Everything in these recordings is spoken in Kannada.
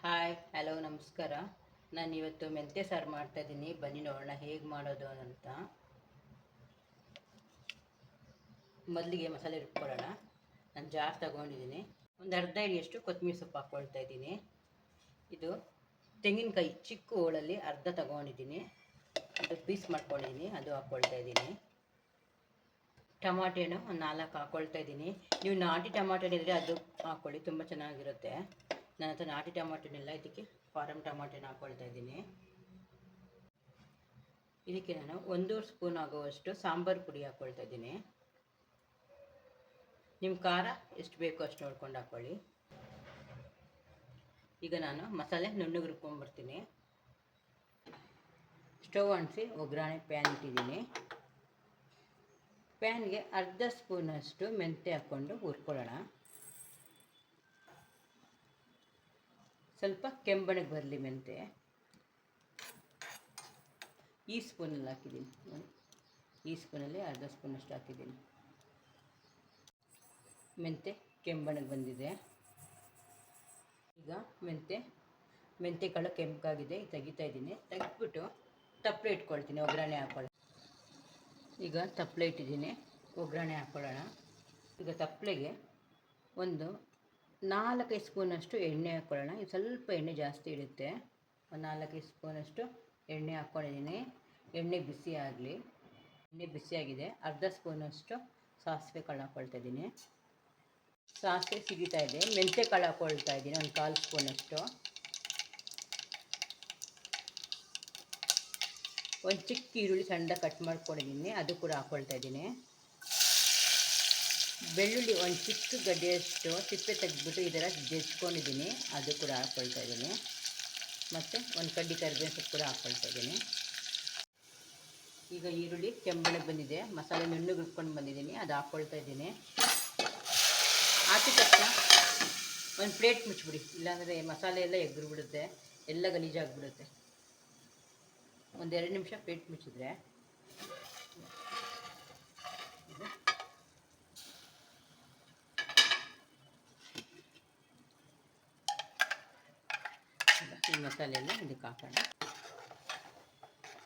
ಹಾಯ್ ಹಲೋ ನಮಸ್ಕಾರ. ನಾನು ಇವತ್ತು ಮೆಂತ್ಯ ಸಾರು ಮಾಡ್ತಾಯಿದ್ದೀನಿ. ಬನ್ನಿ ನೋಡೋಣ ಹೇಗೆ ಮಾಡೋದು ಅಂತ. ಮೊದಲಿಗೆ ಮಸಾಲೆ ರುಬ್ಕೊಳ್ಳೋಣ. ನಾನು ಜಾರ್ ತಗೊಂಡಿದ್ದೀನಿ. ಒಂದು ಅರ್ಧ ಹಿಡಿಯಷ್ಟು ಕೊತ್ತಂಬರಿ ಸೊಪ್ಪು ಹಾಕ್ಕೊಳ್ತಾ ಇದ್ದೀನಿ. ಇದು ತೆಂಗಿನಕಾಯಿ ಚಿಕ್ಕ ಹೋಳಲ್ಲಿ ಅರ್ಧ ತಗೊಂಡಿದ್ದೀನಿ. ಅದು ಪೀಸ್ ಮಾಡ್ಕೊಂಡಿದ್ದೀನಿ, ಅದು ಹಾಕ್ಕೊಳ್ತಾ ಇದ್ದೀನಿ. ಟಮಾಟೆನೂ ಒಂದು 4 ಹಾಕ್ಕೊಳ್ತಾ ಇದ್ದೀನಿ. ನೀವು ನಾಟಿ ಟಮಾಟೆನಿದ್ರೆ ಅದು ಹಾಕ್ಕೊಳ್ಳಿ, ತುಂಬ ಚೆನ್ನಾಗಿರುತ್ತೆ. ನನ್ನ ಹತ್ರ ನಾಟಿ ಟಮಾಟೆನಿಲ್ಲ, ಇದಕ್ಕೆ ಫಾರಮ್ ಟಮಾಟೆನ ಹಾಕ್ಕೊಳ್ತಾ ಇದ್ದೀನಿ. ಇದಕ್ಕೆ ನಾನು 1 ಸ್ಪೂನ್ ಆಗುವಷ್ಟು ಸಾಂಬಾರು ಪುಡಿ ಹಾಕ್ಕೊಳ್ತಾ ಇದ್ದೀನಿ. ನಿಮ್ಮ ಖಾರ ಎಷ್ಟು ಬೇಕೋ ಅಷ್ಟು ನೋಡ್ಕೊಂಡು ಹಾಕ್ಕೊಳ್ಳಿ. ಈಗ ನಾನು ಮಸಾಲೆ ನುಣ್ಣಗೆ ರುಬ್ಕೊಂಡ್ಬರ್ತೀನಿ. ಸ್ಟವ್ ಅಂಟಿಸಿ ಒಗ್ಗರಣೆ ಪ್ಯಾನ್ ಇಟ್ಟಿದ್ದೀನಿ. ಪ್ಯಾನ್ಗೆ ಅರ್ಧ ಸ್ಪೂನಷ್ಟು ಮೆಂತ್ಯ ಹಾಕ್ಕೊಂಡು ಹುರ್ಕೊಳ್ಳೋಣ. ಸ್ವಲ್ಪ ಕೆಂಬಣಕ್ಕೆ ಬರಲಿ ಮೆಂತ್ಯ. ಈ ಸ್ಪೂನಲ್ಲಿ ಹಾಕಿದ್ದೀನಿ, ಈ ಸ್ಪೂನಲ್ಲಿ ಅರ್ಧ ಸ್ಪೂನಷ್ಟು ಹಾಕಿದ್ದೀನಿ. ಮೆಂತ್ಯ ಕೆಂಬಣಕ್ಕೆ ಬಂದಿದೆ. ಈಗ ಮೆಂತ್ಯ ಕಾಳು ಕೆಂಪಾಗಿದೆ, ತೆಗಿತಾ ಇದ್ದೀನಿ. ತೆಗೆದ್ಬಿಟ್ಟು ತಪ್ಪಲೆ ಇಟ್ಕೊಳ್ತೀನಿ, ಒಗ್ಗರಣೆ ಹಾಕ್ಕೊಳ್ಳಿ. ಈಗ ತಪ್ಪಲೆ ಇಟ್ಟಿದ್ದೀನಿ, ಒಗ್ಗರಣೆ ಹಾಕ್ಕೊಳ್ಳೋಣ. ಈಗ ತಪ್ಪಲೆಗೆ ಒಂದು 4-5 ಸ್ಪೂನಷ್ಟು ಎಣ್ಣೆ ಹಾಕ್ಕೊಳ್ಳೋಣ. ಇದು ಸ್ವಲ್ಪ ಎಣ್ಣೆ ಜಾಸ್ತಿ ಇರುತ್ತೆ. ಒಂದು 4-5 ಸ್ಪೂನಷ್ಟು ಎಣ್ಣೆ ಹಾಕ್ಕೊಂಡಿದ್ದೀನಿ. ಎಣ್ಣೆ ಬಿಸಿ ಆಗಲಿ. ಎಣ್ಣೆ ಬಿಸಿಯಾಗಿದೆ. ಅರ್ಧ ಸ್ಪೂನಷ್ಟು ಸಾಸಿವೆ ಕಾಳು ಹಾಕ್ಕೊಳ್ತಾ ಇದ್ದೀನಿ. ಸಾಸಿವೆ ಸಿಗಿತಾ ಇದೆ. ಮೆಂತ್ಯ ಕಾಳು ಹಾಕ್ಕೊಳ್ತಾ ಇದ್ದೀನಿ, ಒಂದು 1/4 ಸ್ಪೂನಷ್ಟು. ಒಂದು ಚಿಕ್ಕ ಈರುಳ್ಳಿ ಸಣ್ಣ ಕಟ್ ಮಾಡ್ಕೊಂಡಿದ್ದೀನಿ, ಅದು ಕೂಡ ಹಾಕ್ಕೊಳ್ತಾ ಇದ್ದೀನಿ. ಬೆಳ್ಳುಳ್ಳಿ ಒಂದು ಚಿಕ್ಕ ಗಡ್ಡೆಯಷ್ಟು ಸಿಪ್ಪೆ ತೆಗೆದ್ಬಿಟ್ಟು ಇದರ ಜಜ್ಕೊಂಡಿದ್ದೀನಿ, ಅದು ಕೂಡ ಹಾಕ್ಕೊಳ್ತಾ ಇದ್ದೀನಿ. ಮತ್ತು ಒಂದು ಕಡ್ಡಿ ಕರಿಬೇವು ಸೊಪ್ಪು ಕೂಡ ಹಾಕ್ಕೊಳ್ತಾ ಇದ್ದೀನಿ. ಈಗ ಈರುಳ್ಳಿ ಕೆಂಬಣಕ್ಕೆ ಬಂದಿದೆ, ಮಸಾಲೆ ನುಣ್ಣಗೆ ರುಬ್ಕೊಂಡು ಬಂದಿದ್ದೀನಿ, ಅದು ಹಾಕ್ಕೊಳ್ತಾ ಇದ್ದೀನಿ. ಹಾಕಿದ ತಕ್ಷಣ ಒಂದು ಪ್ಲೇಟ್ ಮುಚ್ಚಿಬಿಡಿ, ಇಲ್ಲಾಂದರೆ ಮಸಾಲೆ ಎಲ್ಲ ಎಗ್ರಿಬಿಡುತ್ತೆ, ಎಲ್ಲ ಗಲೀಜಾಗಿಬಿಡುತ್ತೆ. ಒಂದು 2 ನಿಮಿಷ ಪ್ಲೇಟ್ ಮುಚ್ಚಿದ್ರೆ ಈ ಮಸಾಲೆ ಎಲ್ಲ ಇದಕ್ಕೆ ಹಾಕೋಣ.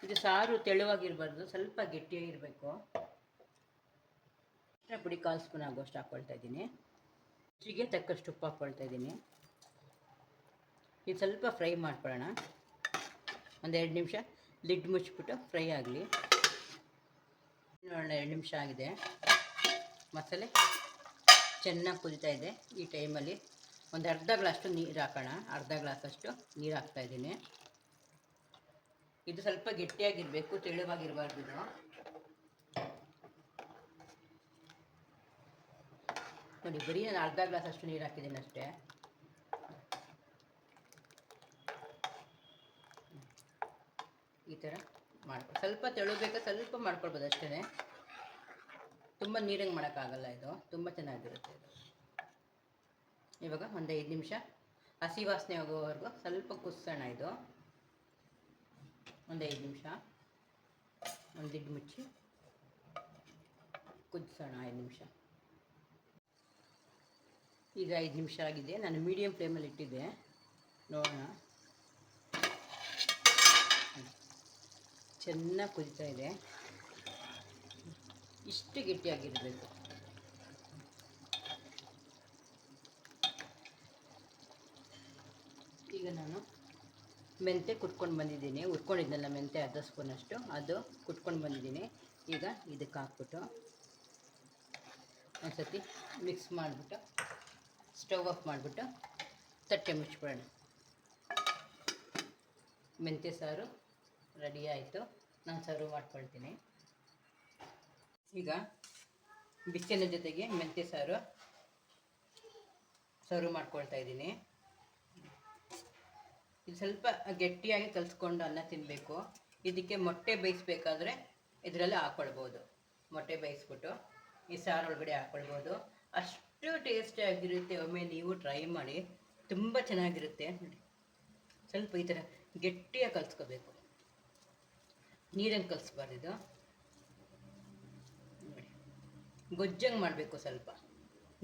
ಇದು ಸಾರು ತೆಳುವಾಗಿರಬಾರ್ದು, ಸ್ವಲ್ಪ ಗಟ್ಟಿಯಾಗಿರಬೇಕು. ಪುಡಿ 1/4 ಸ್ಪೂನ್ ಆಗುವಷ್ಟು ಹಾಕ್ಕೊಳ್ತಾ ಇದ್ದೀನಿ. ರುಚಿಗೆ ತಕ್ಕಷ್ಟು ಉಪ್ಪು ಹಾಕ್ಕೊಳ್ತಾ ಇದ್ದೀನಿ. ಇದು ಸ್ವಲ್ಪ ಫ್ರೈ ಮಾಡ್ಕೊಳ್ಳೋಣ. ಒಂದು 2 ನಿಮಿಷ ಲಿಡ್ ಮುಚ್ಚಿಬಿಟ್ಟು ಫ್ರೈ ಆಗಲಿ. ನೋಡೋಣ, 2 ನಿಮಿಷ ಆಗಿದೆ. ಮಸಾಲೆ ಚೆನ್ನಾಗಿ ಕುದೀತಾ ಇದೆ. ಈ ಟೈಮಲ್ಲಿ ಒಂದು ಅರ್ಧ ಗ್ಲಾಸಷ್ಟು ನೀರು ಹಾಕೋಣ. ಅರ್ಧ ಗ್ಲಾಸಷ್ಟು ನೀರು ಹಾಕ್ತಾಯಿದ್ದೀನಿ. ಇದು ಸ್ವಲ್ಪ ಗಟ್ಟಿಯಾಗಿರಬೇಕು, ತೆಳುವಾಗಿರಬಾರ್ದು. ಇದು ನೋಡಿ, ಬರೀ ನಾನು ಅರ್ಧ ಗ್ಲಾಸಷ್ಟು ನೀರು ಹಾಕಿದ್ದೀನಿ ಅಷ್ಟೇ. ಈ ಥರ ಮಾಡ್ಕೊ, ಸ್ವಲ್ಪ ತೆಳು ಬೇಕಾ ಸ್ವಲ್ಪ ಮಾಡ್ಕೊಳ್ಬೋದು ಅಷ್ಟೇ. ತುಂಬ ನೀರಂಗೆ ಮಾಡೋಕ್ಕಾಗಲ್ಲ, ಇದು ತುಂಬ ಚೆನ್ನಾಗಿರುತ್ತೆ. ಇದು ಇವಾಗ ಒಂದು 5 ನಿಮಿಷ ಹಸಿ ವಾಸನೆ ಹೋಗೋವರೆಗೂ ಸ್ವಲ್ಪ ಕುದಿಸೋಣ. ಇದು ಒಂದು 5 ನಿಮಿಷ ಒಂದು ಲಿಡ್ ಮುಚ್ಚಿ ಕುದಿಸೋಣ. 5 ನಿಮಿಷ. ಈಗ 5 ನಿಮಿಷ ಆಗಿದೆ. ನಾನು ಮೀಡಿಯಮ್ ಫ್ಲೇಮಲ್ಲಿ ಇಟ್ಟಿದ್ದೆ, ನೋಡೋಣ. ಚೆನ್ನಾಗಿ ಕುದೀತಾ ಇದೆ. ಇಷ್ಟು ಗಟ್ಟಿಯಾಗಿರಬೇಕು. ಈಗ ನಾನು ಮೆಂತ್ಯ ಕುಟ್ಕೊಂಡು ಬಂದಿದ್ದೀನಿ, ಹುರ್ಕೊಂಡಿದ್ನಲ್ಲ ಮೆಂತ್ಯ ಅರ್ಧ ಸ್ಪೂನಷ್ಟು, ಅದು ಕುಟ್ಕೊಂಡು ಬಂದಿದ್ದೀನಿ. ಈಗ ಇದಕ್ಕೆ ಹಾಕ್ಬಿಟ್ಟು ಒಂದು ಸತಿ ಮಿಕ್ಸ್ ಮಾಡಿಬಿಟ್ಟು ಸ್ಟವ್ ಆಫ್ ಮಾಡಿಬಿಟ್ಟು ತಟ್ಟೆ ಮುಚ್ಚಿಬಿಡೋಣ. ಮೆಂತ್ಯ ಸಾರು ರೆಡಿ ಆಯಿತು. ನಾನು ಸರ್ವ್ ಮಾಡ್ಕೊಳ್ತೀನಿ. ಈಗ ಬಿಸಿನ ಜೊತೆಗೆ ಮೆಂತ್ಯ ಸಾರು ಸರ್ವ್ ಮಾಡ್ಕೊಳ್ತಾ ಇದ್ದೀನಿ. ಇದು ಸ್ವಲ್ಪ ಗಟ್ಟಿಯಾಗಿ ಕಲಿಸ್ಕೊಂಡು ಅನ್ನ ತಿನ್ನಬೇಕು. ಇದಕ್ಕೆ ಮೊಟ್ಟೆ ಬೇಯಿಸ್ಬೇಕಾದ್ರೆ ಇದರಲ್ಲಿ ಹಾಕ್ಕೊಳ್ಬೋದು. ಮೊಟ್ಟೆ ಬೇಯಿಸ್ಬಿಟ್ಟು ಈ ಸಾರು ಒಳಗಡೆ ಹಾಕ್ಕೊಳ್ಬೋದು. ಅಷ್ಟು ಟೇಸ್ಟಿಯಾಗಿರುತ್ತೆ. ಒಮ್ಮೆ ನೀವು ಟ್ರೈ ಮಾಡಿ, ತುಂಬ ಚೆನ್ನಾಗಿರುತ್ತೆ. ನೋಡಿ, ಸ್ವಲ್ಪ ಈ ಥರ ಗಟ್ಟಿಯಾಗಿ ಕಲಿಸ್ಕೋಬೇಕು, ನೀರಂಗೆ ಕಲಿಸ್ಬಾರ್ದು. ಇದು ನೋಡಿ, ಗೊಜ್ಜಂಗೆ ಮಾಡಬೇಕು. ಸ್ವಲ್ಪ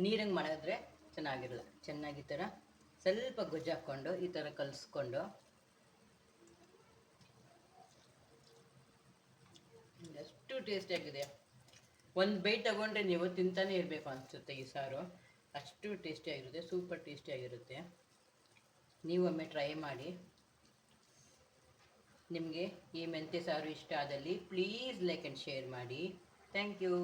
ನೀರಂಗೆ ಮಾಡಿದ್ರೆ ಚೆನ್ನಾಗಿರಲ್ಲ. ಚೆನ್ನಾಗಿ ಈ ಥರ ಸ್ವಲ್ಪ ಗೊಜ್ಜು ಹಾಕ್ಕೊಂಡು ಈ ಥರ ಕಲಿಸ್ಕೊಂಡು ಎಷ್ಟು ಟೇಸ್ಟಿಯಾಗಿದೆ. ಒಂದು ಬೈಟ್ ತಗೊಂಡ್ರೆ ನೀವು ತಿಂತಾನೆ ಇರಬೇಕು ಅನಿಸುತ್ತೆ ಈ ಸಾರು, ಅಷ್ಟು ಟೇಸ್ಟಿಯಾಗಿರುತ್ತೆ, ಸೂಪರ್ ಟೇಸ್ಟಿಯಾಗಿರುತ್ತೆ. ನೀವು ಒಮ್ಮೆ ಟ್ರೈ ಮಾಡಿ. ನಿಮಗೆ ಈ ಮೆಂತ್ಯ ಸಾರು ಇಷ್ಟ ಆದಲ್ಲಿ ಪ್ಲೀಸ್ ಲೈಕ್ ಆ್ಯಂಡ್ ಶೇರ್ ಮಾಡಿ. Thank you.